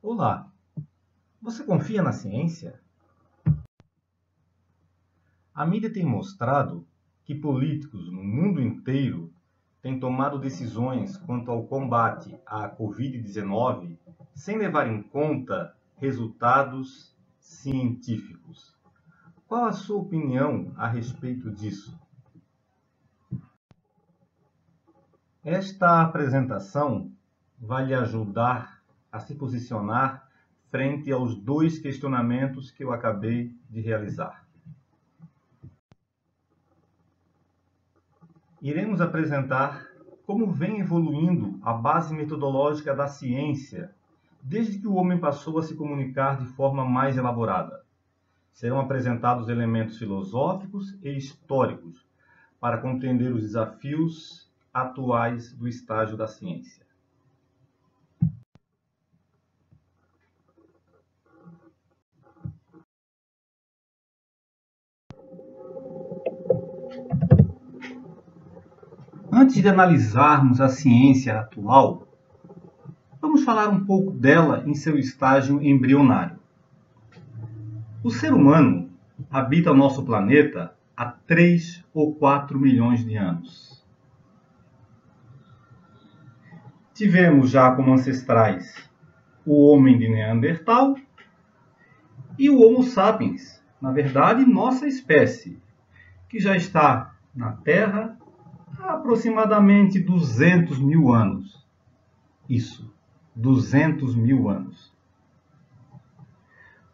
Olá, você confia na ciência? A mídia tem mostrado que políticos no mundo inteiro têm tomado decisões quanto ao combate à Covid-19 sem levar em conta resultados científicos. Qual a sua opinião a respeito disso? Esta apresentação vai lhe ajudar a se posicionar frente aos dois questionamentos que eu acabei de realizar. Iremos apresentar como vem evoluindo a base metodológica da ciência desde que o homem passou a se comunicar de forma mais elaborada. Serão apresentados elementos filosóficos e históricos para compreender os desafios atuais do estágio da ciência. Antes de analisarmos a ciência atual, vamos falar um pouco dela em seu estágio embrionário. O ser humano habita o nosso planeta há 3 ou 4 milhões de anos. Tivemos já como ancestrais o homem de Neandertal e o Homo sapiens, na verdade, nossa espécie, que já está na Terra há aproximadamente 200 mil anos. Isso, 200 mil anos.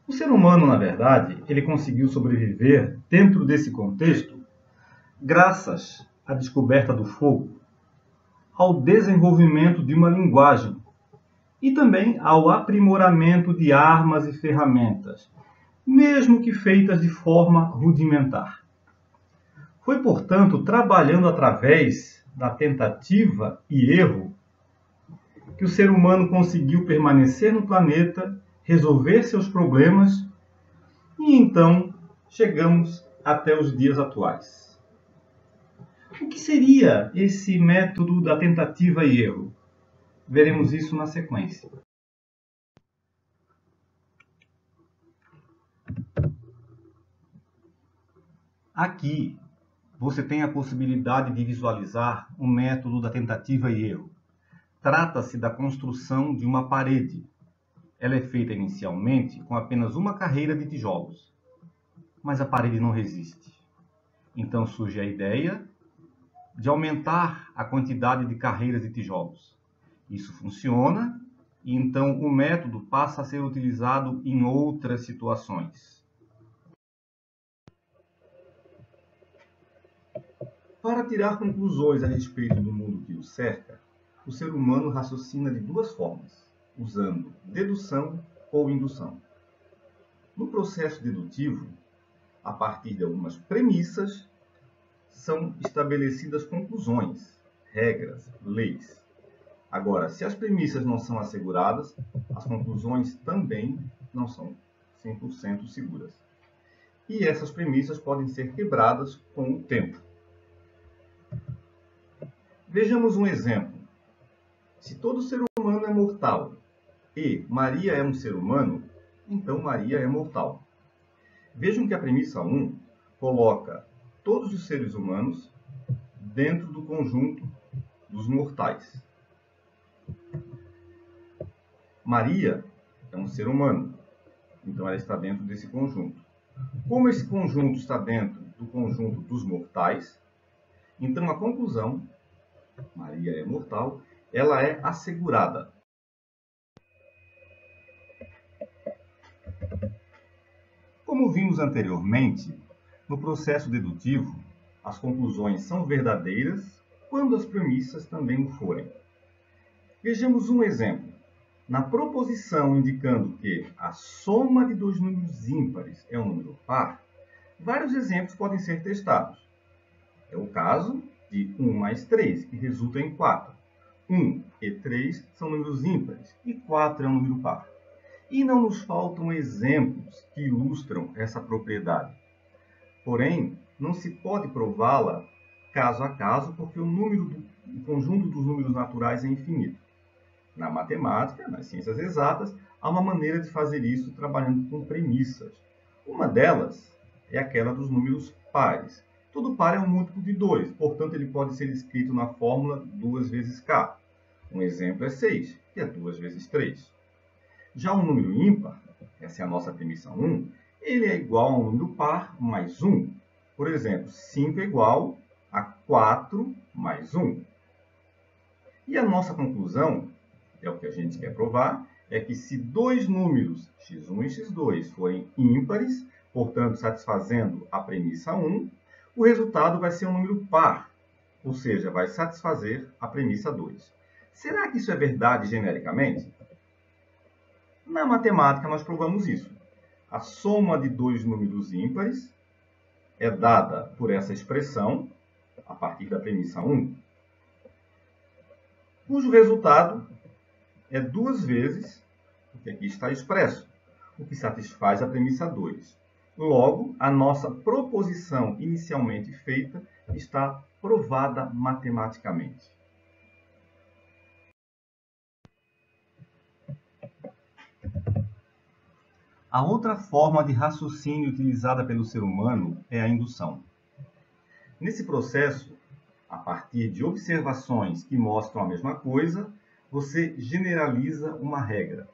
O ser humano, na verdade, ele conseguiu sobreviver dentro desse contexto graças à descoberta do fogo, ao desenvolvimento de uma linguagem e também ao aprimoramento de armas e ferramentas, mesmo que feitas de forma rudimentar. Foi, portanto, trabalhando através da tentativa e erro que o ser humano conseguiu permanecer no planeta, resolver seus problemas e então chegamos até os dias atuais. O que seria esse método da tentativa e erro? Veremos isso na sequência. Aqui você tem a possibilidade de visualizar o método da tentativa e erro. Trata-se da construção de uma parede. Ela é feita inicialmente com apenas uma carreira de tijolos, mas a parede não resiste. Então surge a ideia de aumentar a quantidade de carreiras de tijolos. Isso funciona e então o método passa a ser utilizado em outras situações. Para tirar conclusões a respeito do mundo que o cerca, o ser humano raciocina de duas formas, usando dedução ou indução. No processo dedutivo, a partir de algumas premissas, são estabelecidas conclusões, regras, leis. Agora, se as premissas não são asseguradas, as conclusões também não são 100% seguras. E essas premissas podem ser quebradas com o tempo. Vejamos um exemplo. Se todo ser humano é mortal e Maria é um ser humano, então Maria é mortal. Vejam que a premissa 1 coloca todos os seres humanos dentro do conjunto dos mortais. Maria é um ser humano, então ela está dentro desse conjunto. Como esse conjunto está dentro do conjunto dos mortais, então a conclusão, Maria é mortal, ela é assegurada. Como vimos anteriormente, no processo dedutivo, as conclusões são verdadeiras quando as premissas também o forem. Vejamos um exemplo. Na proposição indicando que a soma de dois números ímpares é um número par, vários exemplos podem ser testados. É o caso de 1 mais 3, que resulta em 4. 1 e 3 são números ímpares e 4 é um número par. E não nos faltam exemplos que ilustram essa propriedade. Porém, não se pode prová-la caso a caso, porque o conjunto dos números naturais é infinito. Na matemática, nas ciências exatas, há uma maneira de fazer isso trabalhando com premissas. Uma delas é aquela dos números pares. Todo par é um múltiplo de 2, portanto, ele pode ser escrito na fórmula 2 vezes k. Um exemplo é 6, que é 2 vezes 3. Já um número ímpar, essa é a nossa premissa 1, ele é igual a um número par mais 1. Por exemplo, 5 é igual a 4 mais 1. E a nossa conclusão, é o que a gente quer provar, é que se dois números, x1 e x2, forem ímpares, portanto, satisfazendo a premissa 1, o resultado vai ser um número par, ou seja, vai satisfazer a premissa 2. Será que isso é verdade genericamente? Na matemática, nós provamos isso. A soma de dois números ímpares é dada por essa expressão, a partir da premissa 1, cujo resultado é 2 vezes o que aqui está expresso, o que satisfaz a premissa 2. Logo, a nossa proposição inicialmente feita está provada matematicamente. A outra forma de raciocínio utilizada pelo ser humano é a indução. Nesse processo, a partir de observações que mostram a mesma coisa, você generaliza uma regra.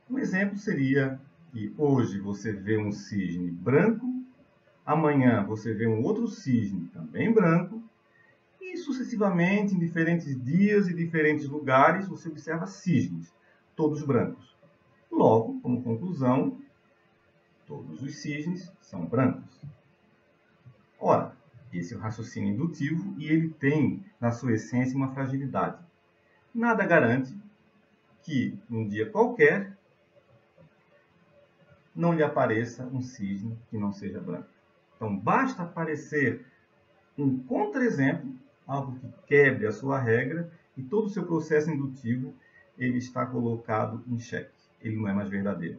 Um exemplo seria que hoje você vê um cisne branco, amanhã você vê um outro cisne também branco, e sucessivamente, em diferentes dias e diferentes lugares, você observa cisnes, todos brancos. Logo, como conclusão, todos os cisnes são brancos. Ora, esse é o raciocínio indutivo e ele tem, na sua essência, uma fragilidade. Nada garante que, num dia qualquer, não lhe apareça um cisne que não seja branco. Então, basta aparecer um contra-exemplo, algo que quebre a sua regra, e todo o seu processo indutivo ele está colocado em xeque. Ele não é mais verdadeiro.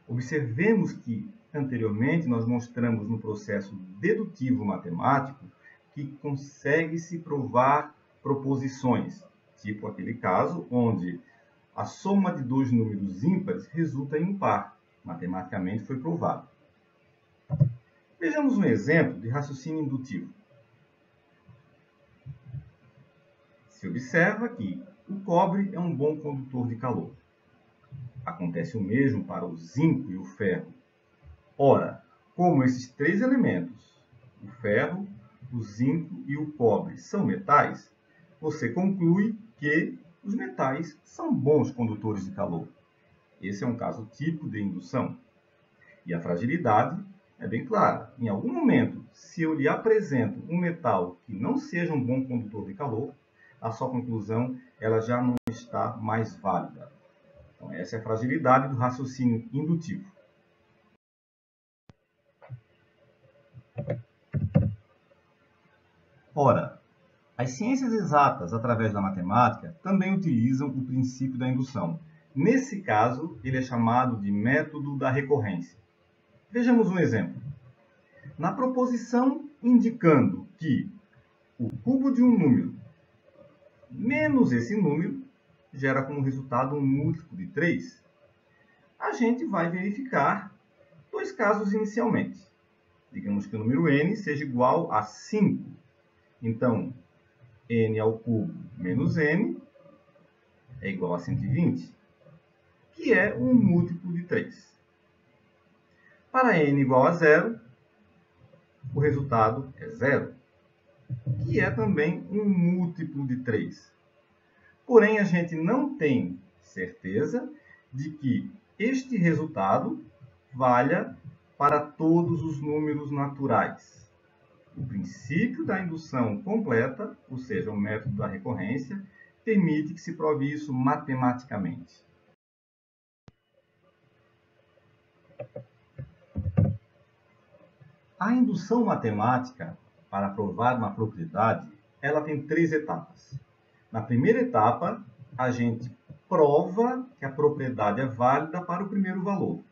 Observemos que, anteriormente, nós mostramos no processo dedutivo matemático que consegue-se provar proposições, tipo aquele caso onde a soma de dois números ímpares resulta em um par. Matematicamente foi provado. Vejamos um exemplo de raciocínio indutivo. Se observa que o cobre é um bom condutor de calor. Acontece o mesmo para o zinco e o ferro. Ora, como esses três elementos, o ferro, o zinco e o cobre, são metais, você conclui que os metais são bons condutores de calor. Esse é um caso típico de indução. E a fragilidade é bem clara. Em algum momento, se eu lhe apresento um metal que não seja um bom condutor de calor, a sua conclusão ela já não está mais válida. Então, essa é a fragilidade do raciocínio indutivo. Ora, as ciências exatas, através da matemática, também utilizam o princípio da indução. Nesse caso, ele é chamado de método da recorrência. Vejamos um exemplo. Na proposição indicando que o cubo de um número menos esse número gera como resultado um múltiplo de 3, a gente vai verificar dois casos inicialmente. Digamos que o número n seja igual a 5. Então, n ao cubo menos n é igual a 120, que é um múltiplo de 3. Para n igual a 0, o resultado é 0, que é também um múltiplo de 3. Porém, a gente não tem certeza de que este resultado valha para todos os números naturais. O princípio da indução completa, ou seja, o método da recorrência, permite que se prove isso matematicamente. A indução matemática, para provar uma propriedade, ela tem 3 etapas. Na primeira etapa, a gente prova que a propriedade é válida para o primeiro valor.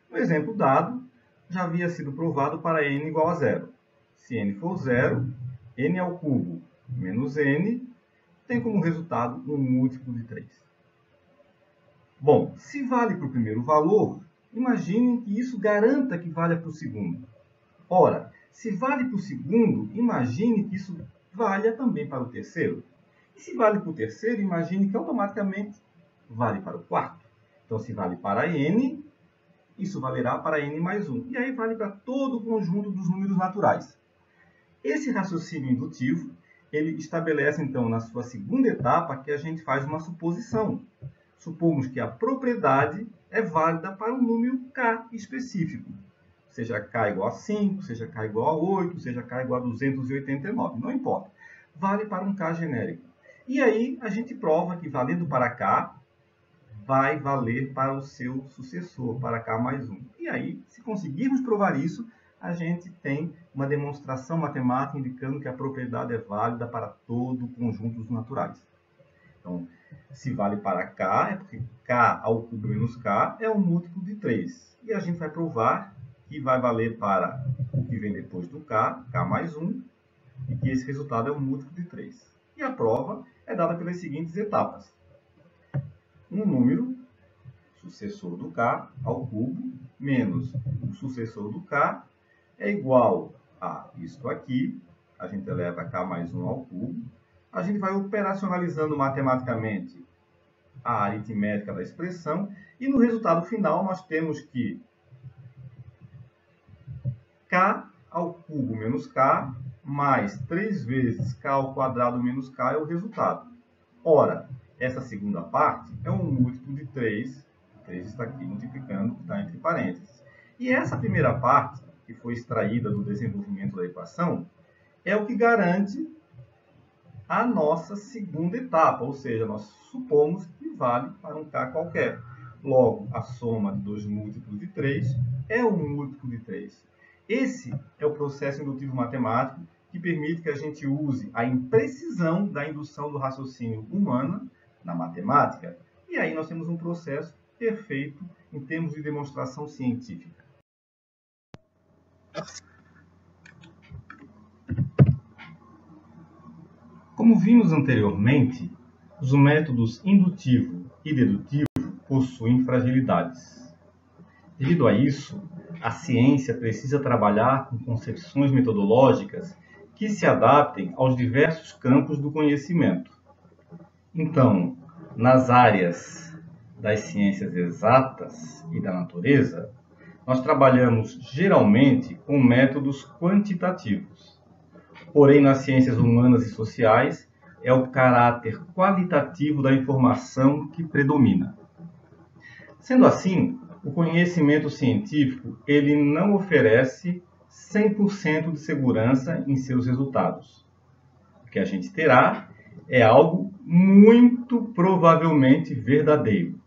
No exemplo dado, já havia sido provado para n igual a 0. Se n for 0, n ao cubo menos n tem como resultado um múltiplo de 3. Bom, se vale para o primeiro valor, imaginem que isso garanta que valha para o segundo. Ora, se vale para o segundo, imagine que isso valha também para o terceiro. E se vale para o terceiro, imagine que automaticamente vale para o quarto. Então, se vale para n, isso valerá para n mais 1. E aí vale para todo o conjunto dos números naturais. Esse raciocínio indutivo, ele estabelece, então, na sua segunda etapa, que a gente faz uma suposição. Supomos que a propriedade é válida para um número k específico. Seja k igual a 5, seja k igual a 8, seja k igual a 289, não importa. Vale para um k genérico. E aí a gente prova que valendo para k, vai valer para o seu sucessor, para k mais 1. E aí, se conseguirmos provar isso, a gente tem uma demonstração matemática indicando que a propriedade é válida para todo o conjunto dos naturais. Então, se vale para k, é porque k ao cubo menos k é um múltiplo de 3. E a gente vai provar que vai valer para o que vem depois do k, k mais 1, e que esse resultado é um múltiplo de 3. E a prova é dada pelas seguintes etapas. Um número, sucessor do k, ao cubo, menos o sucessor do k, é igual a isto aqui. A gente eleva k mais 1 ao cubo. A gente vai operacionalizando matematicamente a aritmética da expressão. E no resultado final, nós temos que k ao cubo menos k, mais 3 vezes k ao quadrado menos k é o resultado. Ora, essa segunda parte é um múltiplo de 3. 3 está aqui multiplicando, está entre parênteses. E essa primeira parte, que foi extraída do desenvolvimento da equação, é o que garante a nossa segunda etapa. Ou seja, nós supomos que vale para um k qualquer. Logo, a soma de dois múltiplos de 3 é um múltiplo de 3. Esse é o processo indutivo matemático que permite que a gente use a imprecisão da indução do raciocínio humana na matemática. E aí nós temos um processo perfeito em termos de demonstração científica. Como vimos anteriormente, os métodos indutivo e dedutivo possuem fragilidades. Devido a isso, a ciência precisa trabalhar com concepções metodológicas que se adaptem aos diversos campos do conhecimento. Então, nas áreas das ciências exatas e da natureza, nós trabalhamos geralmente com métodos quantitativos. Porém, nas ciências humanas e sociais, é o caráter qualitativo da informação que predomina. Sendo assim, o conhecimento científico ele não oferece 100% de segurança em seus resultados. O que a gente terá é algo muito provavelmente verdadeiro.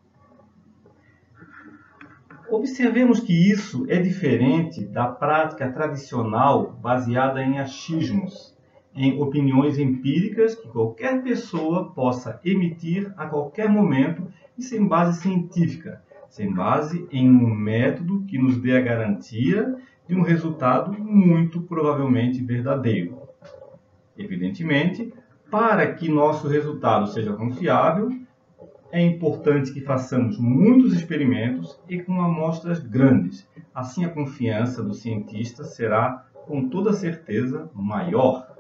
Observemos que isso é diferente da prática tradicional baseada em achismos, em opiniões empíricas que qualquer pessoa possa emitir a qualquer momento e sem base científica, sem base em um método que nos dê a garantia de um resultado muito provavelmente verdadeiro. Evidentemente, para que nosso resultado seja confiável, é importante que façamos muitos experimentos e com amostras grandes. Assim, a confiança do cientista será, com toda certeza, maior.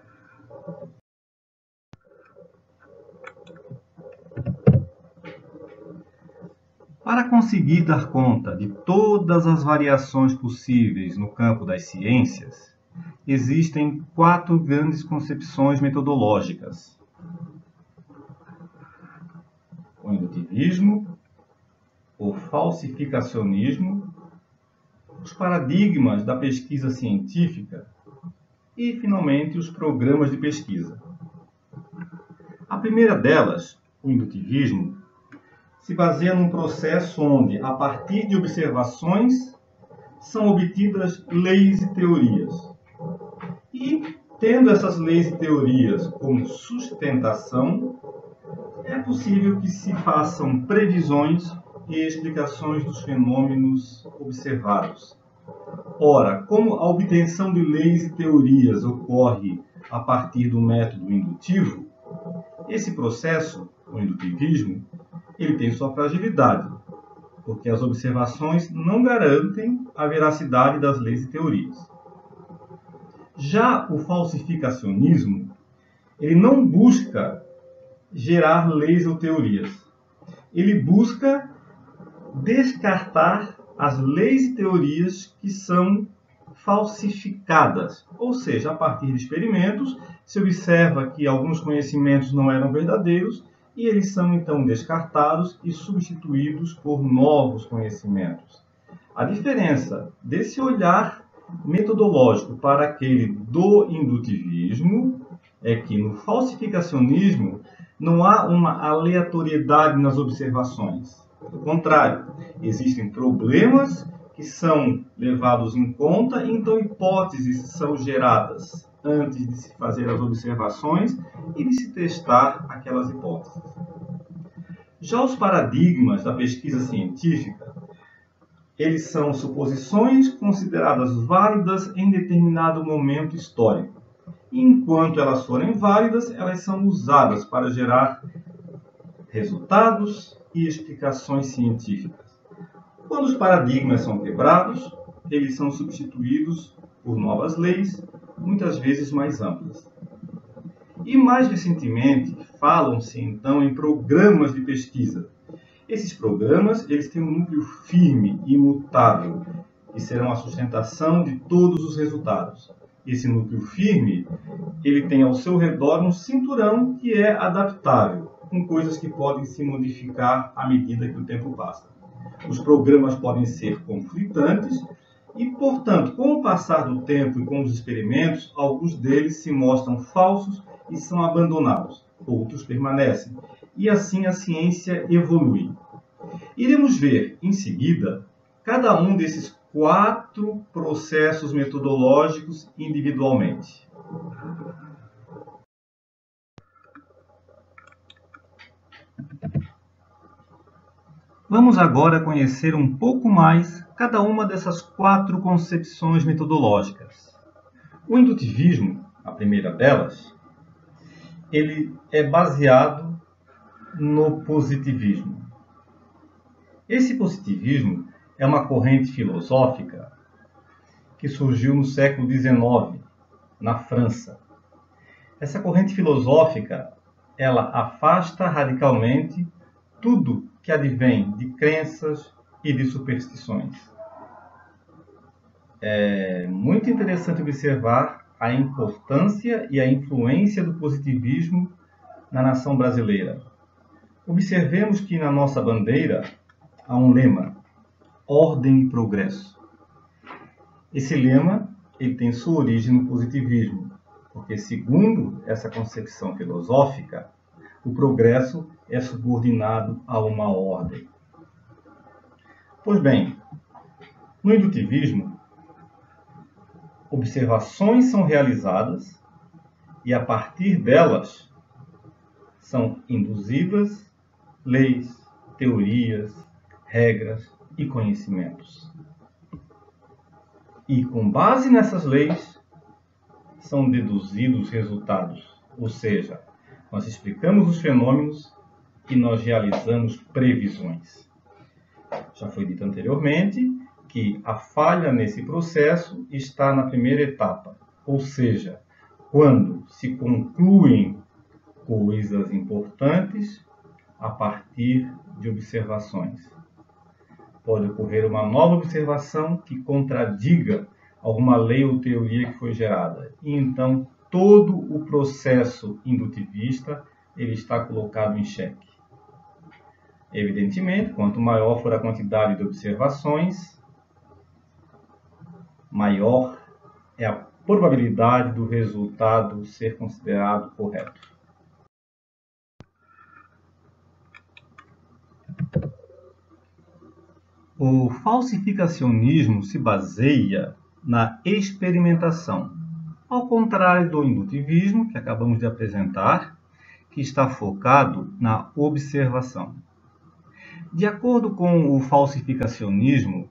Para conseguir dar conta de todas as variações possíveis no campo das ciências, existem 4 grandes concepções metodológicas: o indutivismo, o falsificacionismo, os paradigmas da pesquisa científica e, finalmente, os programas de pesquisa. A primeira delas, o indutivismo, se baseia num processo onde, a partir de observações, são obtidas leis e teorias. E, tendo essas leis e teorias como sustentação, é possível que se façam previsões e explicações dos fenômenos observados. Ora, como a obtenção de leis e teorias ocorre a partir do método indutivo, Esse processo, o indutivismo, ele tem sua fragilidade, porque as observações não garantem a veracidade das leis e teorias. Já o falsificacionismo, ele não busca gerar leis ou teorias. Ele busca descartar as leis e teorias que são falsificadas. Ou seja, a partir de experimentos, se observa que alguns conhecimentos não eram verdadeiros e eles são então descartados e substituídos por novos conhecimentos. A diferença desse olhar metodológico para aquele do indutivismo é que no falsificacionismo não há uma aleatoriedade nas observações. Pelo contrário, existem problemas que são levados em conta, e então hipóteses são geradas antes de se fazer as observações e de se testar aquelas hipóteses. Já os paradigmas da pesquisa científica, eles são suposições consideradas válidas em determinado momento histórico. E enquanto elas forem válidas, elas são usadas para gerar resultados e explicações científicas. Quando os paradigmas são quebrados, eles são substituídos por novas leis, muitas vezes mais amplas. E mais recentemente, falam-se então em programas de pesquisa. Esses programas eles têm um núcleo firme e imutável, que serão a sustentação de todos os resultados. Esse núcleo firme, ele tem ao seu redor um cinturão que é adaptável, com coisas que podem se modificar à medida que o tempo passa. Os programas podem ser conflitantes e, portanto, com o passar do tempo e com os experimentos, alguns deles se mostram falsos e são abandonados, outros permanecem, e assim a ciência evolui. Iremos ver, em seguida, cada um desses 4 processos metodológicos individualmente. Vamos agora conhecer um pouco mais cada uma dessas 4 concepções metodológicas. O indutivismo, a primeira delas, ele é baseado no positivismo. Esse positivismo é uma corrente filosófica que surgiu no século XIX, na França. Essa corrente filosófica, ela afasta radicalmente tudo que advém de crenças e de superstições. É muito interessante observar a importância e a influência do positivismo na nação brasileira. Observemos que na nossa bandeira há um lema: ordem e progresso. Esse lema ele tem sua origem no positivismo, porque segundo essa concepção filosófica, o progresso é subordinado a uma ordem. Pois bem, no indutivismo, observações são realizadas e a partir delas são induzidas leis, teorias, regras e conhecimentos. E com base nessas leis são deduzidos resultados, ou seja, nós explicamos os fenômenos e nós realizamos previsões. Já foi dito anteriormente que a falha nesse processo está na primeira etapa, ou seja, quando se concluem coisas importantes a partir de observações. Pode ocorrer uma nova observação que contradiga alguma lei ou teoria que foi gerada, e então todo o processo indutivista ele está colocado em xeque. Evidentemente, quanto maior for a quantidade de observações, maior é a probabilidade do resultado ser considerado correto. O falsificacionismo se baseia na experimentação, ao contrário do indutivismo, que acabamos de apresentar, que está focado na observação. De acordo com o falsificacionismo,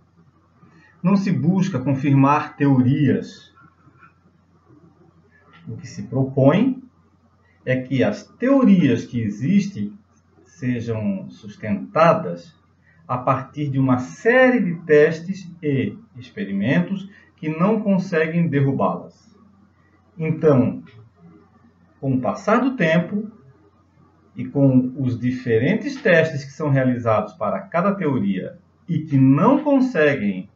não se busca confirmar teorias. O que se propõe é que as teorias que existem sejam sustentadas a partir de uma série de testes e experimentos que não conseguem derrubá-las. Então, com o passar do tempo e com os diferentes testes que são realizados para cada teoria e que não conseguem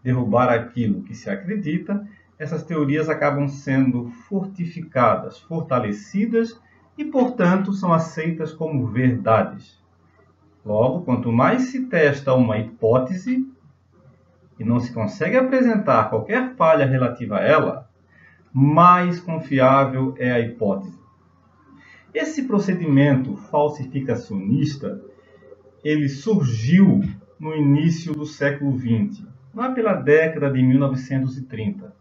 derrubar aquilo que se acredita, essas teorias acabam sendo fortificadas, fortalecidas e, portanto, são aceitas como verdades. Logo, quanto mais se testa uma hipótese e não se consegue apresentar qualquer falha relativa a ela, mais confiável é a hipótese. Esse procedimento falsificacionista, ele surgiu no início do século XX, lá pela década de 1930.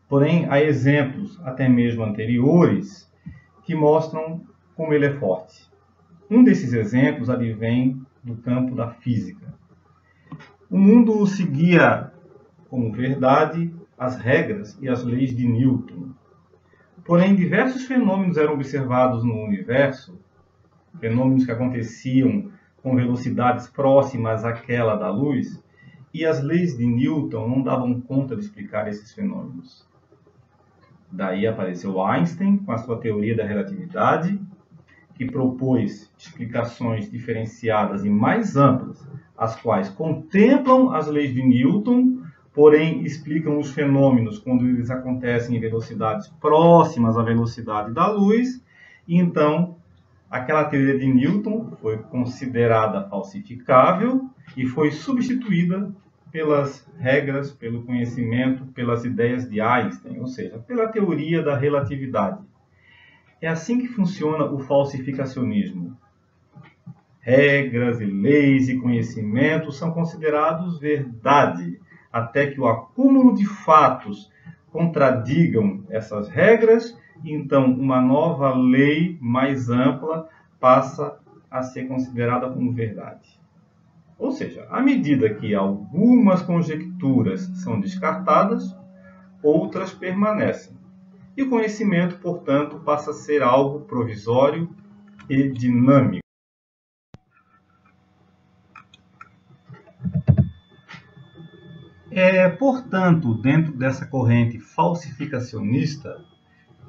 Porém, há exemplos, até mesmo anteriores, que mostram como ele é forte. Um desses exemplos advém do campo da física. O mundo seguia como verdade as regras e as leis de Newton. Porém, diversos fenômenos eram observados no universo, fenômenos que aconteciam com velocidades próximas àquela da luz, e as leis de Newton não davam conta de explicar esses fenômenos. Daí apareceu Einstein com a sua teoria da relatividade, que propôs explicações diferenciadas e mais amplas, as quais contemplam as leis de Newton, porém explicam os fenômenos quando eles acontecem em velocidades próximas à velocidade da luz, e então aquela teoria de Newton foi considerada falsificável e foi substituída pelas regras, pelo conhecimento, pelas ideias de Einstein, ou seja, pela teoria da relatividade. É assim que funciona o falsificacionismo. Regras e leis e conhecimentos são considerados verdade, até que o acúmulo de fatos contradigam essas regras, e então uma nova lei mais ampla passa a ser considerada como verdade. Ou seja, à medida que algumas conjecturas são descartadas, outras permanecem. E o conhecimento, portanto, passa a ser algo provisório e dinâmico. É, portanto, dentro dessa corrente falsificacionista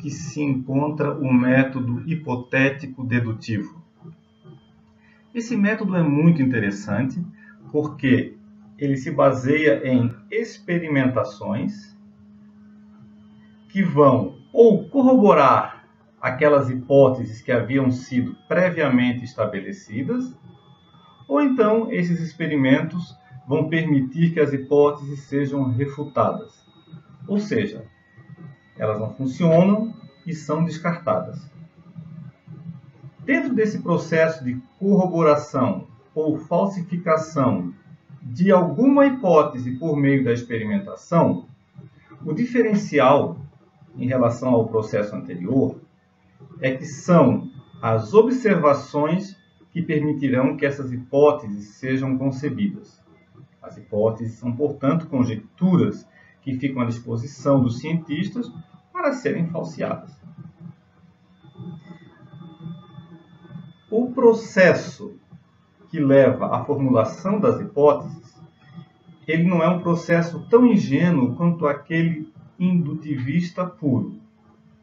que se encontra o método hipotético dedutivo. Esse método é muito interessante porque ele se baseia em experimentações que vão ou corroborar aquelas hipóteses que haviam sido previamente estabelecidas, ou então esses experimentos vão permitir que as hipóteses sejam refutadas. Ou seja, elas não funcionam e são descartadas. Dentro desse processo de corroboração ou falsificação de alguma hipótese por meio da experimentação, o diferencial em relação ao processo anterior é que são as observações que permitirão que essas hipóteses sejam concebidas. As hipóteses são, portanto, conjecturas que ficam à disposição dos cientistas para serem falseadas. O processo que leva à formulação das hipóteses, ele não é um processo tão ingênuo quanto aquele indutivista puro.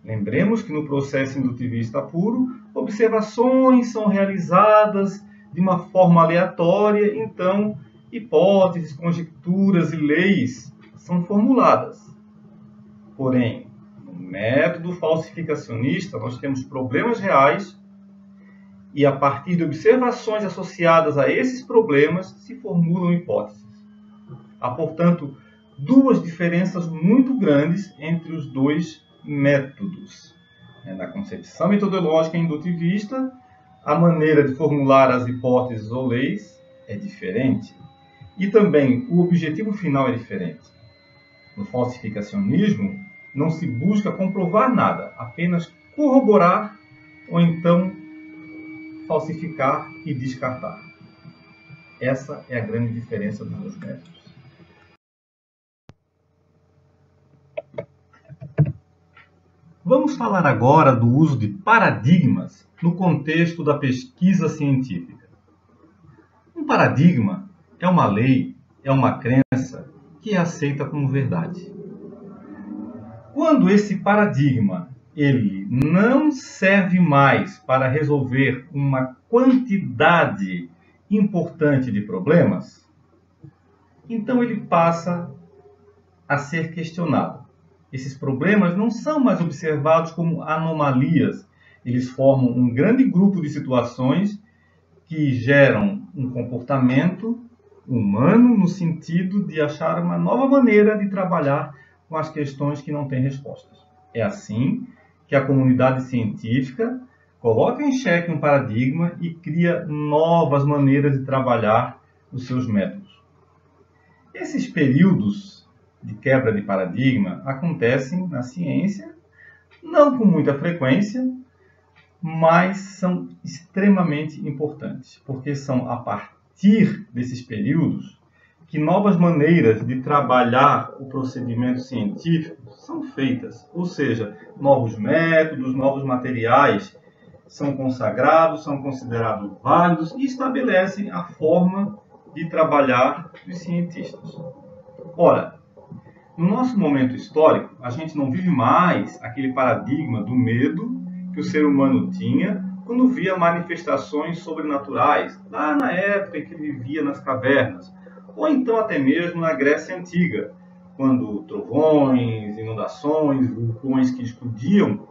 Lembremos que no processo indutivista puro, observações são realizadas de uma forma aleatória, então hipóteses, conjecturas e leis são formuladas. Porém, no método falsificacionista, nós temos problemas reais e, a partir de observações associadas a esses problemas, se formulam hipóteses. Há, portanto, duas diferenças muito grandes entre os dois métodos. Na concepção metodológica indutivista, a maneira de formular as hipóteses ou leis é diferente. E também o objetivo final é diferente. No falsificacionismo, não se busca comprovar nada, apenas corroborar ou então falsificar e descartar. Essa é a grande diferença dos dois métodos. Vamos Vamos falar agora do uso de paradigmas no contexto da pesquisa científica. Um paradigma é uma lei, é uma crença que é aceita como verdade. Quando esse paradigma ele não serve mais para resolver uma quantidade importante de problemas, então ele passa a ser questionado. Esses problemas não são mais observados como anomalias. Eles formam um grande grupo de situações que geram um comportamento humano no sentido de achar uma nova maneira de trabalhar com as questões que não têm respostas. É assim que a comunidade científica coloca em xeque um paradigma e cria novas maneiras de trabalhar os seus métodos. Esses períodos de quebra de paradigma acontecem na ciência, não com muita frequência, mas são extremamente importantes, porque são a partir desses períodos que novas maneiras de trabalhar o procedimento científico são feitas, ou seja, novos métodos, novos materiais são consagrados, são considerados válidos e estabelecem a forma de trabalhar dos cientistas. Ora, no nosso momento histórico, a gente não vive mais aquele paradigma do medo que o ser humano tinha quando via manifestações sobrenaturais, lá na época em que ele vivia nas cavernas, ou então até mesmo na Grécia Antiga, quando trovões, inundações, vulcões que explodiam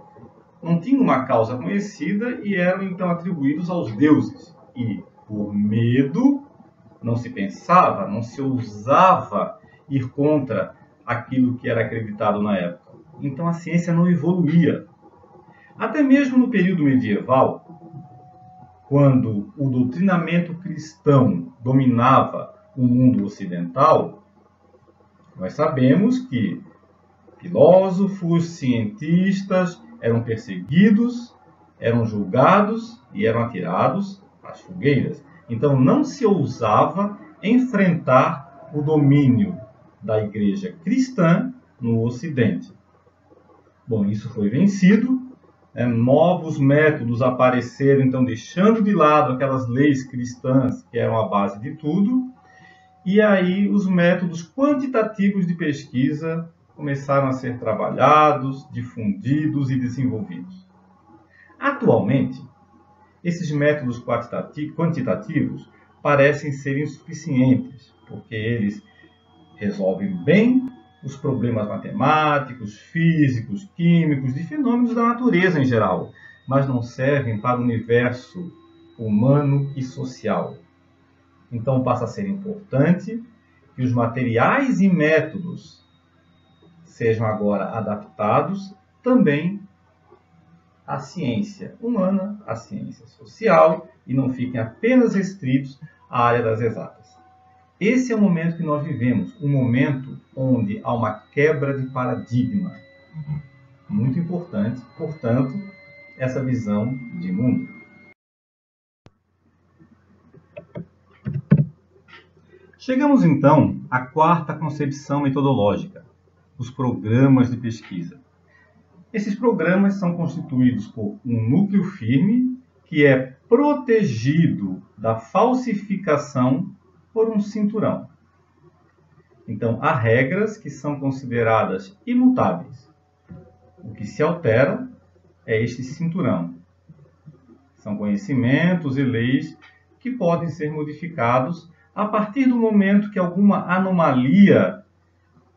não tinham uma causa conhecida e eram então atribuídos aos deuses. E por medo não se pensava, não se ousava ir contra aquilo que era acreditado na época. Então a ciência não evoluía. Até mesmo no período medieval, quando o doutrinamento cristão dominava o mundo ocidental, nós sabemos que filósofos, cientistas eram perseguidos, eram julgados e eram atirados às fogueiras. Então não se ousava enfrentar o domínio da igreja cristã no Ocidente. Bom, isso foi vencido, novos métodos apareceram, então deixando de lado aquelas leis cristãs que eram a base de tudo, e aí os métodos quantitativos de pesquisa começaram a ser trabalhados, difundidos e desenvolvidos. Atualmente, esses métodos quantitativos parecem ser insuficientes, porque eles resolvem bem os problemas matemáticos, físicos, químicos, de fenômenos da natureza em geral, mas não servem para o universo humano e social. Então passa a ser importante que os materiais e métodos sejam agora adaptados também à ciência humana, à ciência social, e não fiquem apenas restritos à área das exatas. Esse é o momento que nós vivemos, um momento onde há uma quebra de paradigma. Muito importante, portanto, essa visão de mundo. Chegamos então à quarta concepção metodológica, os programas de pesquisa. Esses programas são constituídos por um núcleo firme que é protegido da falsificação por um cinturão. Então, há regras que são consideradas imutáveis. O que se altera é este cinturão. São conhecimentos e leis que podem ser modificados a partir do momento que alguma anomalia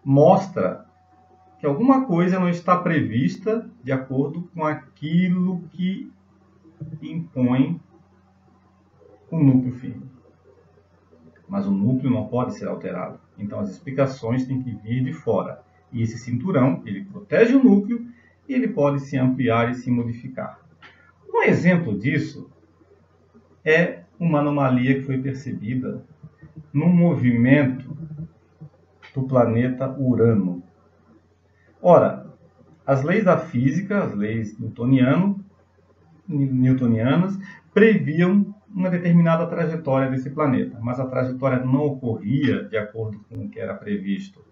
mostra que alguma coisa não está prevista de acordo com aquilo que impõe o núcleo firme. Mas o núcleo não pode ser alterado. Então as explicações têm que vir de fora. E esse cinturão, ele protege o núcleo e ele pode se ampliar e se modificar. Um exemplo disso é uma anomalia que foi percebida no movimento do planeta Urano. Ora, as leis da física, as leis newtonianas, previam uma determinada trajetória desse planeta, mas a trajetória não ocorria de acordo com o que era previsto.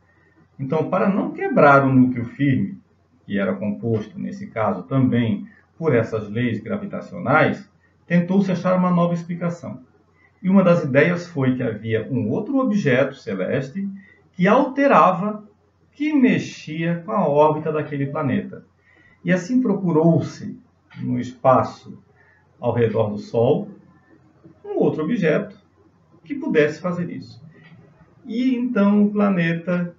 Então, para não quebrar o núcleo firme, que era composto, nesse caso, também por essas leis gravitacionais, tentou-se achar uma nova explicação. E uma das ideias foi que havia um outro objeto celeste que alterava, que mexia com a órbita daquele planeta. E assim procurou-se, no espaço ao redor do Sol, um outro objeto que pudesse fazer isso. E então o planeta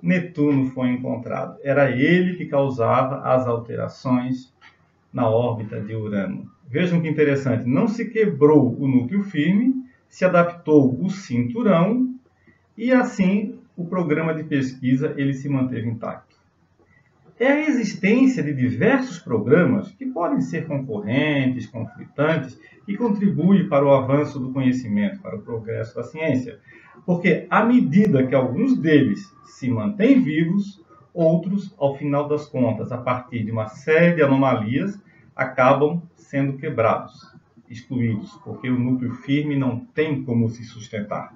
Netuno foi encontrado. Era ele que causava as alterações na órbita de Urano. Vejam que interessante, não se quebrou o núcleo firme, se adaptou o cinturão e assim o programa de pesquisa ele se manteve intacto. É a existência de diversos programas que podem ser concorrentes, conflitantes, que contribuem para o avanço do conhecimento, para o progresso da ciência. Porque, à medida que alguns deles se mantêm vivos, outros, ao final das contas, a partir de uma série de anomalias, acabam sendo quebrados, excluídos, porque o núcleo firme não tem como se sustentar.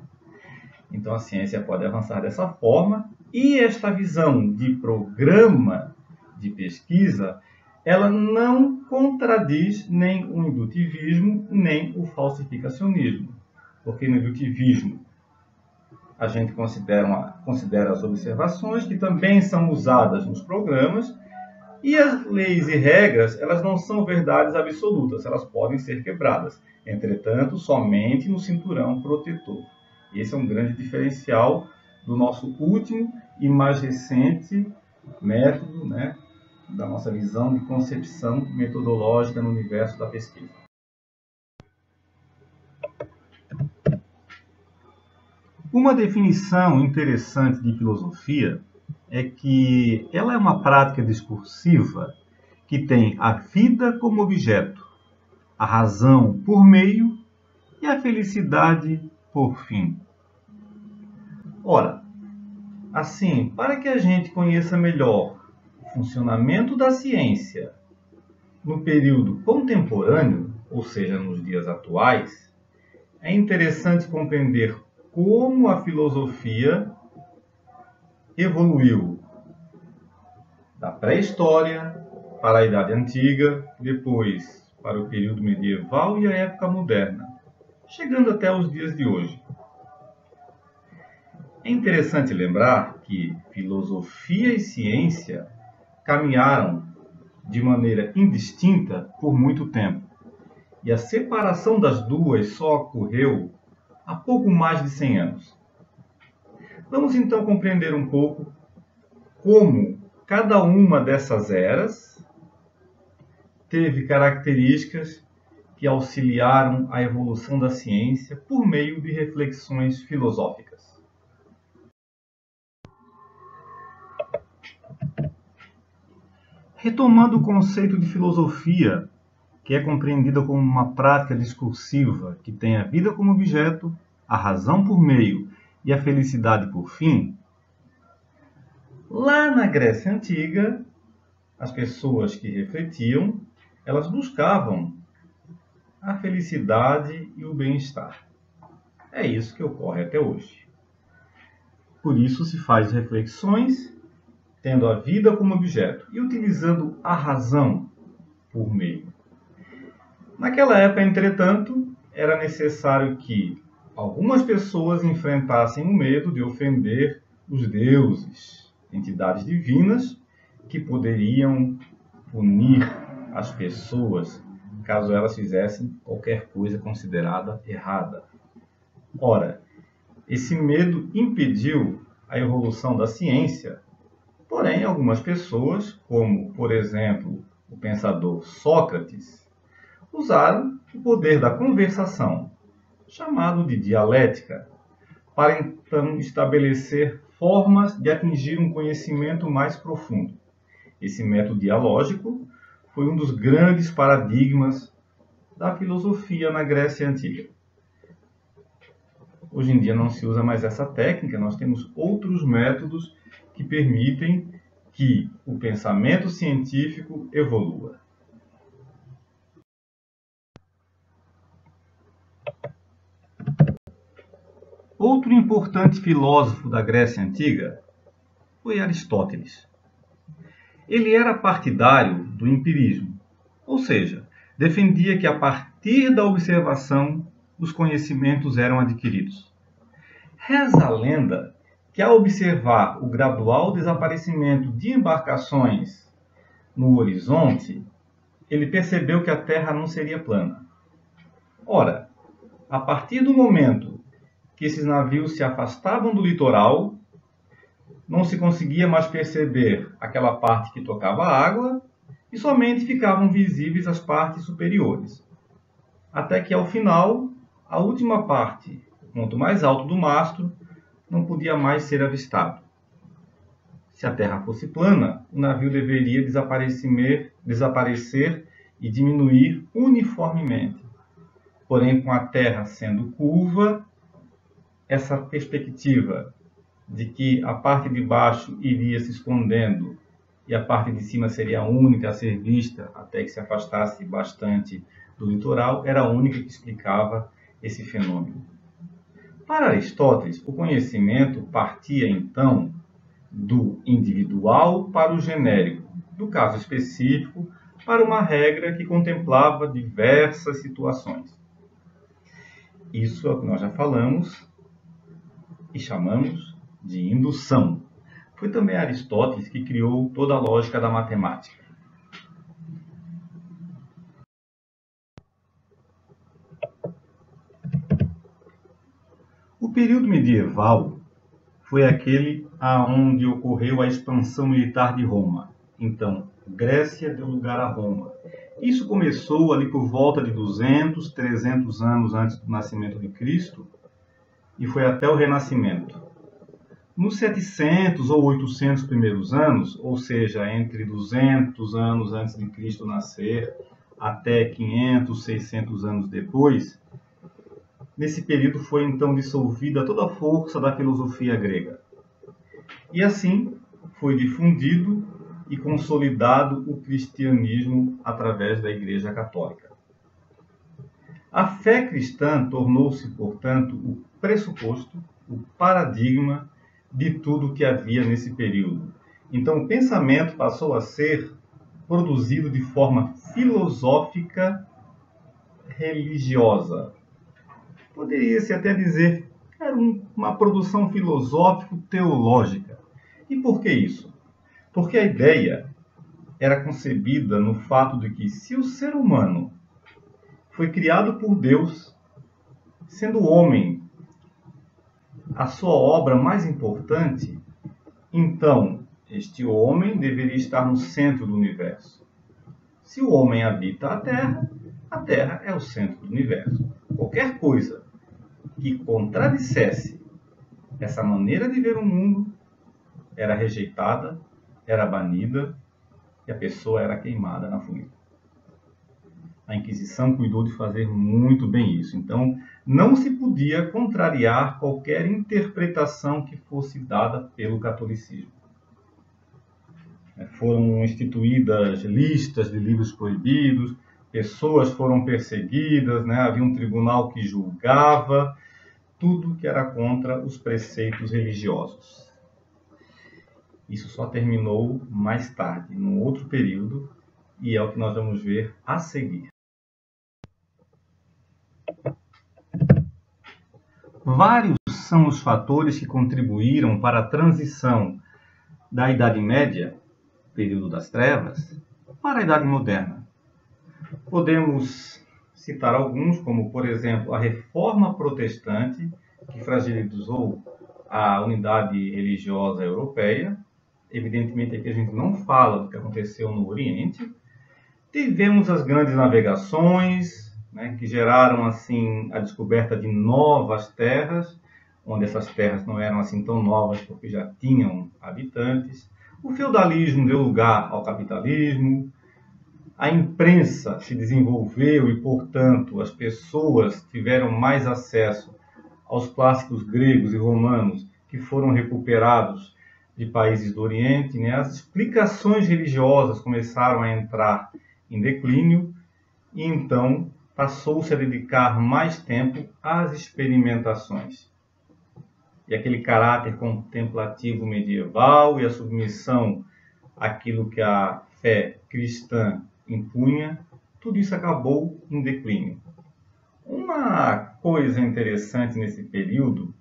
Então, a ciência pode avançar dessa forma, e esta visão de programa de pesquisa, ela não contradiz nem o indutivismo, nem o falsificacionismo. Porque no indutivismo, a gente considera as observações, que também são usadas nos programas, e as leis e regras, elas não são verdades absolutas, elas podem ser quebradas. Entretanto, somente no cinturão protetor. Esse é um grande diferencial do nosso último e mais recente método, da nossa visão de concepção metodológica no universo da pesquisa. Uma definição interessante de filosofia é que ela é uma prática discursiva que tem a vida como objeto, a razão por meio e a felicidade por fim. Ora, assim, para que a gente conheça melhor o funcionamento da ciência no período contemporâneo, ou seja, nos dias atuais, é interessante compreender como a filosofia evoluiu da pré-história para a Idade Antiga, depois para o período medieval e a época moderna, chegando até os dias de hoje. É interessante lembrar que filosofia e ciência caminharam de maneira indistinta por muito tempo, e a separação das duas só ocorreu há pouco mais de 100 anos. Vamos então compreender um pouco como cada uma dessas eras teve características que auxiliaram a evolução da ciência por meio de reflexões filosóficas. Retomando o conceito de filosofia, que é compreendida como uma prática discursiva que tem a vida como objeto, a razão por meio e a felicidade por fim, lá na Grécia Antiga, as pessoas que refletiam, elas buscavam a felicidade e o bem-estar. É isso que ocorre até hoje. Por isso se faz reflexões tendo a vida como objeto e utilizando a razão por meio. Naquela época, entretanto, era necessário que algumas pessoas enfrentassem o medo de ofender os deuses, entidades divinas, que poderiam punir as pessoas caso elas fizessem qualquer coisa considerada errada. Ora, esse medo impediu a evolução da ciência, porém algumas pessoas, como, por exemplo, o pensador Sócrates, usaram o poder da conversação, chamado de dialética, para então estabelecer formas de atingir um conhecimento mais profundo. Esse método dialógico foi um dos grandes paradigmas da filosofia na Grécia Antiga. Hoje em dia não se usa mais essa técnica, nós temos outros métodos que permitem que o pensamento científico evolua. Outro importante filósofo da Grécia Antiga foi Aristóteles. Ele era partidário do empirismo, ou seja, defendia que a partir da observação os conhecimentos eram adquiridos. Reza a lenda que, ao observar o gradual desaparecimento de embarcações no horizonte, ele percebeu que a Terra não seria plana. Ora, a partir do momento que esses navios se afastavam do litoral, não se conseguia mais perceber aquela parte que tocava a água e somente ficavam visíveis as partes superiores. Até que, ao final, a última parte, o ponto mais alto do mastro, não podia mais ser avistado. Se a Terra fosse plana, o navio deveria desaparecer e diminuir uniformemente. Porém, com a Terra sendo curva, essa perspectiva de que a parte de baixo iria se escondendo e a parte de cima seria a única a ser vista até que se afastasse bastante do litoral, era a única que explicava esse fenômeno. Para Aristóteles, o conhecimento partia então do individual para o genérico, do caso específico para uma regra que contemplava diversas situações. Isso é o que nós já falamos e chamamos de indução. Foi também Aristóteles que criou toda a lógica da matemática. O período medieval foi aquele onde ocorreu a expansão militar de Roma. Então, Grécia deu lugar a Roma. Isso começou ali por volta de 200, 300 anos antes do nascimento de Cristo e foi até o Renascimento. Nos 700 ou 800 primeiros anos, ou seja, entre 200 anos antes de Cristo nascer até 500, 600 anos depois, nesse período foi então dissolvida toda a força da filosofia grega. E assim foi difundido e consolidado o cristianismo através da Igreja Católica. A fé cristã tornou-se, portanto, o pressuposto, o paradigma de tudo que havia nesse período. Então, o pensamento passou a ser produzido de forma filosófica religiosa. Poderia-se até dizer que era uma produção filosófico-teológica. E por que isso? Porque a ideia era concebida no fato de que, se o ser humano foi criado por Deus, sendo o homem a sua obra mais importante, então este homem deveria estar no centro do universo. Se o homem habita a Terra é o centro do universo. Qualquer coisa que contradissesse essa maneira de ver o mundo era rejeitada, era banida e a pessoa era queimada na fogueira. A Inquisição cuidou de fazer muito bem isso. Então, não se podia contrariar qualquer interpretação que fosse dada pelo catolicismo. Foram instituídas listas de livros proibidos, pessoas foram perseguidas, havia um tribunal que julgava tudo que era contra os preceitos religiosos. Isso só terminou mais tarde, num outro período, e é o que nós vamos ver a seguir. Vários são os fatores que contribuíram para a transição da Idade Média, período das Trevas, para a Idade Moderna. Podemos citar alguns, como, por exemplo, a Reforma Protestante, que fragilizou a unidade religiosa europeia. Evidentemente, aqui a gente não fala do que aconteceu no Oriente. Tivemos as grandes navegações, que geraram assim a descoberta de novas terras, onde essas terras não eram assim tão novas porque já tinham habitantes. O feudalismo deu lugar ao capitalismo. A imprensa se desenvolveu e, portanto, as pessoas tiveram mais acesso aos clássicos gregos e romanos que foram recuperados de países do Oriente. As explicações religiosas começaram a entrar em declínio e, então, passou-se a dedicar mais tempo às experimentações. E aquele caráter contemplativo medieval e a submissão aquilo que a fé cristã impunha, tudo isso acabou em declínio. Uma coisa interessante nesse período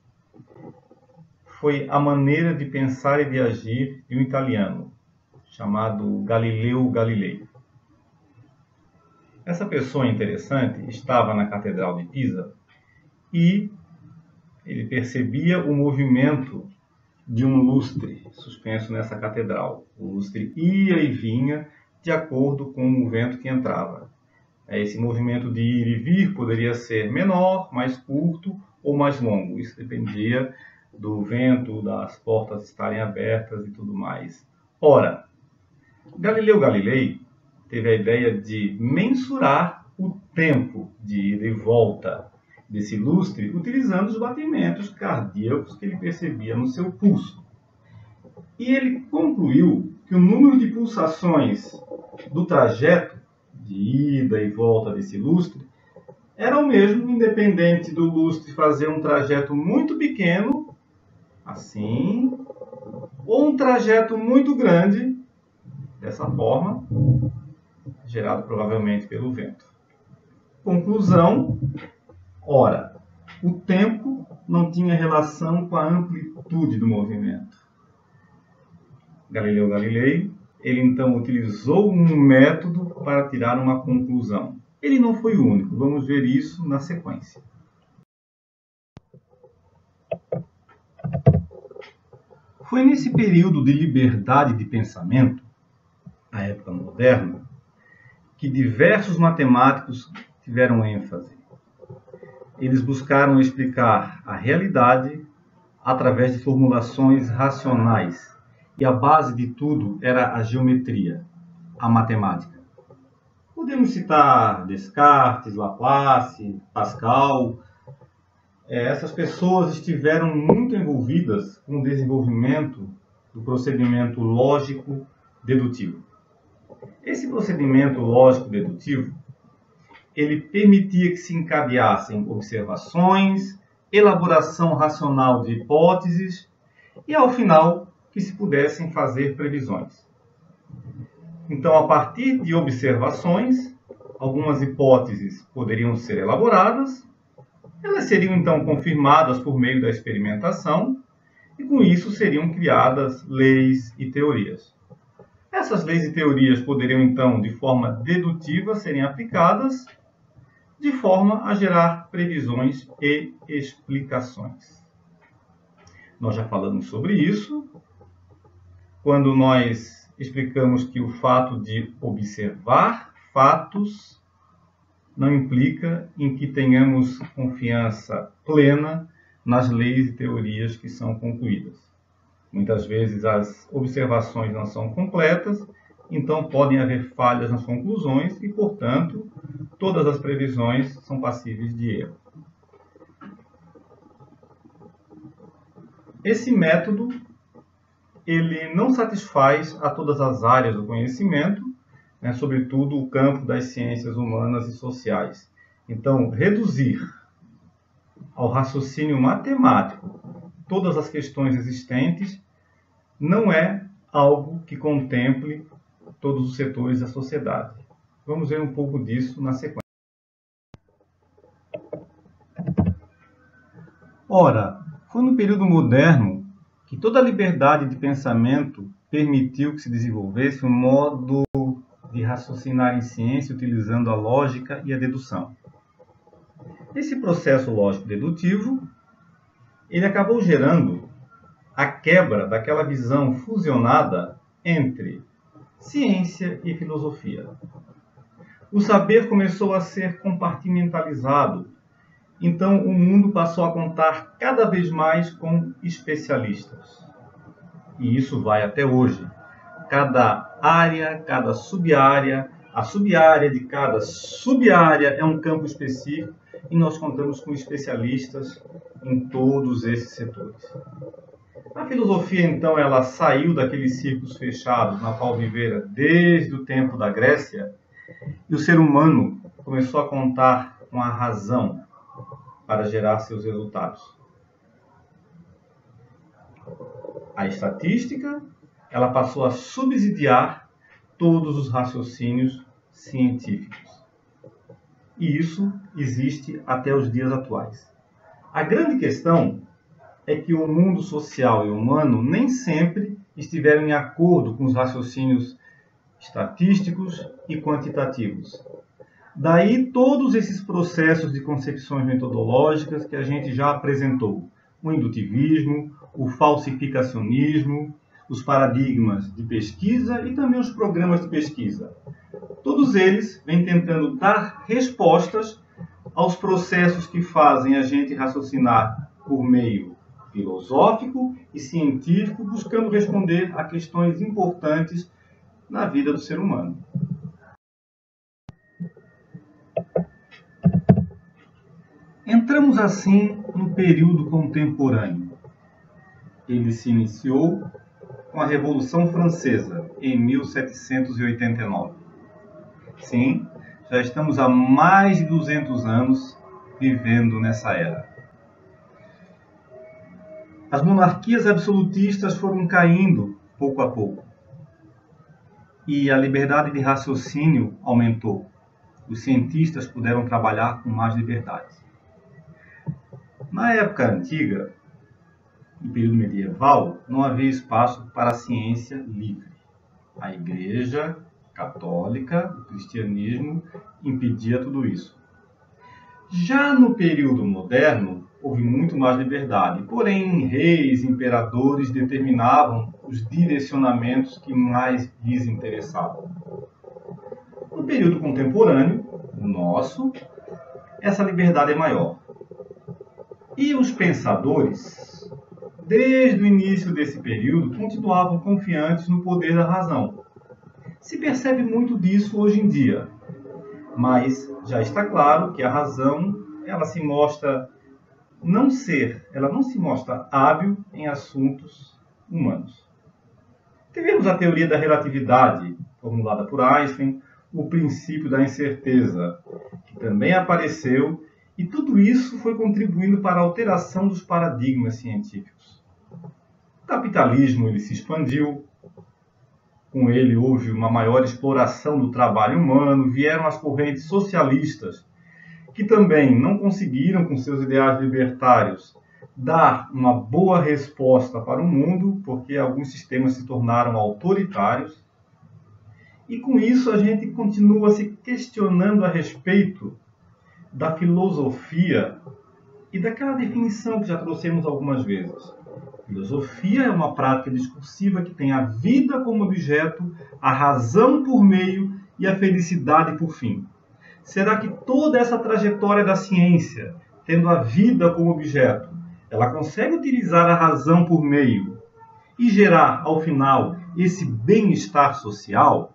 foi a maneira de pensar e de agir de um italiano, chamado Galileu Galilei. Essa pessoa interessante estava na Catedral de Pisa e ele percebia o movimento de um lustre suspenso nessa catedral. O lustre ia e vinha de acordo com o vento que entrava. Esse movimento de ir e vir poderia ser menor, mais curto ou mais longo. Isso dependia do vento, das portas estarem abertas e tudo mais. Ora, Galileu Galilei teve a ideia de mensurar o tempo de ida e volta desse lustre utilizando os batimentos cardíacos que ele percebia no seu pulso. E ele concluiu que o número de pulsações do trajeto de ida e volta desse lustre era o mesmo, independente do lustre fazer um trajeto muito pequeno, assim, ou um trajeto muito grande, dessa forma, gerado provavelmente pelo vento. Conclusão: ora, o tempo não tinha relação com a amplitude do movimento. Galileu Galilei, ele então utilizou um método para tirar uma conclusão. Ele não foi o único, vamos ver isso na sequência. Foi nesse período de liberdade de pensamento, a época moderna, que diversos matemáticos tiveram ênfase. Eles buscaram explicar a realidade através de formulações racionais. E a base de tudo era a geometria, a matemática. Podemos citar Descartes, Laplace, Pascal. Essas pessoas estiveram muito envolvidas com o desenvolvimento do procedimento lógico-dedutivo. Esse procedimento lógico-dedutivo, ele permitia que se encadeassem observações, elaboração racional de hipóteses e, ao final, que se pudessem fazer previsões. Então, a partir de observações, algumas hipóteses poderiam ser elaboradas, elas seriam então confirmadas por meio da experimentação, e com isso seriam criadas leis e teorias. Essas leis e teorias poderiam então, de forma dedutiva, serem aplicadas, de forma a gerar previsões e explicações. Nós já falamos sobre isso, quando nós explicamos que o fato de observar fatos não implica em que tenhamos confiança plena nas leis e teorias que são concluídas. Muitas vezes as observações não são completas, então podem haver falhas nas conclusões e, portanto, todas as previsões são passíveis de erro. Esse método ele não satisfaz a todas as áreas do conhecimento, sobretudo o campo das ciências humanas e sociais. Então, reduzir ao raciocínio matemático todas as questões existentes não é algo que contemple todos os setores da sociedade. Vamos ver um pouco disso na sequência. Ora, foi no período moderno que toda a liberdade de pensamento permitiu que se desenvolvesse um modo de raciocinar em ciência utilizando a lógica e a dedução. Esse processo lógico-dedutivo, ele acabou gerando a quebra daquela visão fusionada entre ciência e filosofia. O saber começou a ser compartimentalizado. Então, o mundo passou a contar cada vez mais com especialistas. E isso vai até hoje. Cada área, cada sub-área, a sub-área de cada sub-área é um campo específico e nós contamos com especialistas em todos esses setores. A filosofia, então, ela saiu daqueles círculos fechados na qual vivera desde o tempo da Grécia e o ser humano começou a contar com a razão para gerar seus resultados. A estatística ela passou a subsidiar todos os raciocínios científicos. E isso existe até os dias atuais. A grande questão é que o mundo social e humano nem sempre estiveram em acordo com os raciocínios estatísticos e quantitativos. Daí todos esses processos de concepções metodológicas que a gente já apresentou. O indutivismo, o falsificacionismo, os paradigmas de pesquisa e também os programas de pesquisa. Todos eles vêm tentando dar respostas aos processos que fazem a gente raciocinar por meio filosófico e científico, buscando responder a questões importantes na vida do ser humano. Entramos assim no período contemporâneo. Ele se iniciou com a Revolução Francesa, em 1789. Sim, já estamos há mais de 200 anos vivendo nessa era. As monarquias absolutistas foram caindo pouco a pouco. E a liberdade de raciocínio aumentou. Os cientistas puderam trabalhar com mais liberdade. Na época antiga, no período medieval, não havia espaço para a ciência livre. A Igreja Católica, o cristianismo, impedia tudo isso. Já no período moderno, houve muito mais liberdade, porém reis, imperadores determinavam os direcionamentos que mais lhes interessavam. No período contemporâneo, o nosso, essa liberdade é maior. E os pensadores, desde o início desse período, continuavam confiantes no poder da razão. Se percebe muito disso hoje em dia, mas já está claro que a razão, ela não se mostra hábil em assuntos humanos. Tivemos a teoria da relatividade, formulada por Einstein, o princípio da incerteza, que também apareceu, e tudo isso foi contribuindo para a alteração dos paradigmas científicos. O capitalismo ele se expandiu, com ele houve uma maior exploração do trabalho humano, vieram as correntes socialistas, que também não conseguiram, com seus ideais libertários, dar uma boa resposta para o mundo, porque alguns sistemas se tornaram autoritários. E com isso a gente continua se questionando a respeito da filosofia e daquela definição que já trouxemos algumas vezes. Filosofia é uma prática discursiva que tem a vida como objeto, a razão por meio e a felicidade por fim. Será que toda essa trajetória da ciência, tendo a vida como objeto, ela consegue utilizar a razão por meio e gerar, ao final, esse bem-estar social?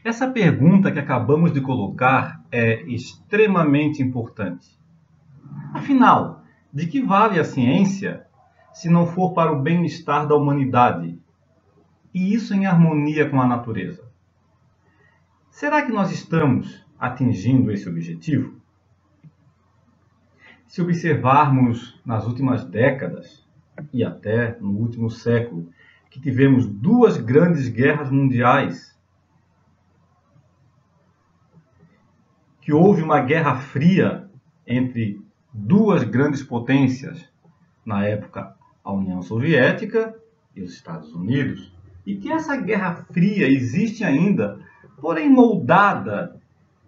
Essa pergunta que acabamos de colocar é extremamente importante. Afinal, de que vale a ciência se não for para o bem-estar da humanidade? E isso em harmonia com a natureza. Será que nós estamos atingindo esse objetivo? Se observarmos nas últimas décadas, e até no último século, que tivemos 2 grandes guerras mundiais, que houve uma guerra fria entre 2 grandes potências, na época a União Soviética e os Estados Unidos, e que essa guerra fria existe ainda, porém moldada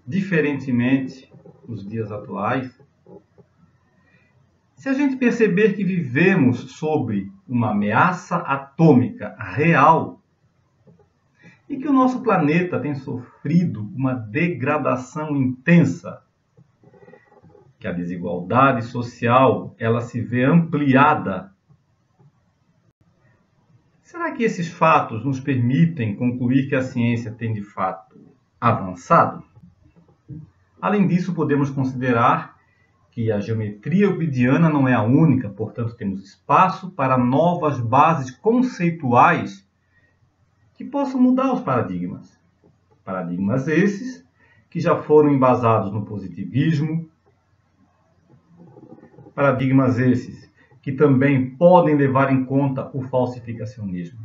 diferentemente nos dias atuais. Se a gente perceber que vivemos sob uma ameaça atômica real e que o nosso planeta tem sofrido uma degradação intensa, que a desigualdade social ela se vê ampliada, será que esses fatos nos permitem concluir que a ciência tem de fato avançado? Além disso, podemos considerar que a geometria euclidiana não é a única, portanto temos espaço para novas bases conceituais que possam mudar os paradigmas. Paradigmas esses que já foram embasados no positivismo, Paradigmas esses que também podem levar em conta o falsificacionismo.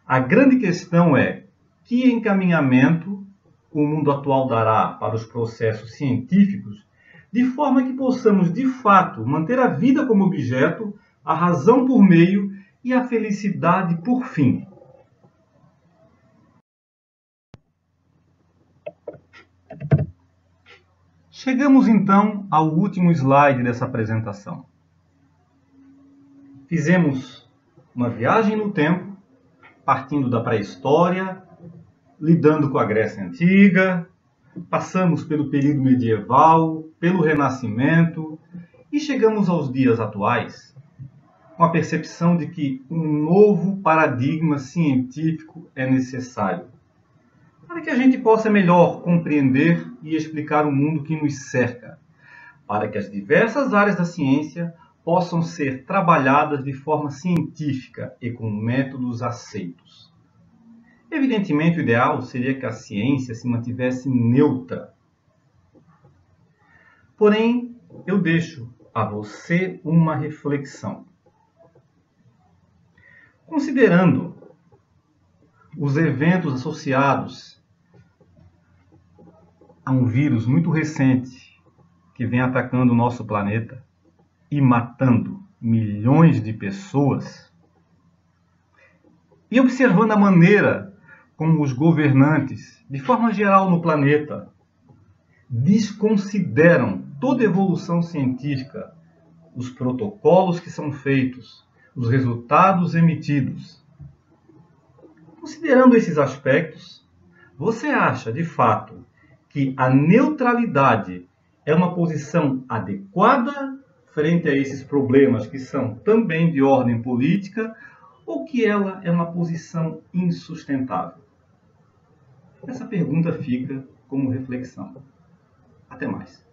A grande questão é que encaminhamento o mundo atual dará para os processos científicos, de forma que possamos, de fato, manter a vida como objeto, a razão por meio e a felicidade por fim. Chegamos então ao último slide dessa apresentação. Fizemos uma viagem no tempo, partindo da pré-história, lidando com a Grécia Antiga, passamos pelo período medieval, pelo Renascimento e chegamos aos dias atuais, com a percepção de que um novo paradigma científico é necessário, para que a gente possa melhor compreender e explicar o mundo que nos cerca, para que as diversas áreas da ciência possam ser trabalhadas de forma científica e com métodos aceitos. Evidentemente, o ideal seria que a ciência se mantivesse neutra. Porém, eu deixo a você uma reflexão. Considerando os eventos associados a um vírus muito recente que vem atacando o nosso planeta e matando milhões de pessoas, e observando a maneira como os governantes, de forma geral no planeta, desconsideram toda evolução científica, os protocolos que são feitos, os resultados emitidos. Considerando esses aspectos, você acha, de fato, que a neutralidade é uma posição adequada frente a esses problemas que são também de ordem política, ou que ela é uma posição insustentável? Essa pergunta fica como reflexão. Até mais.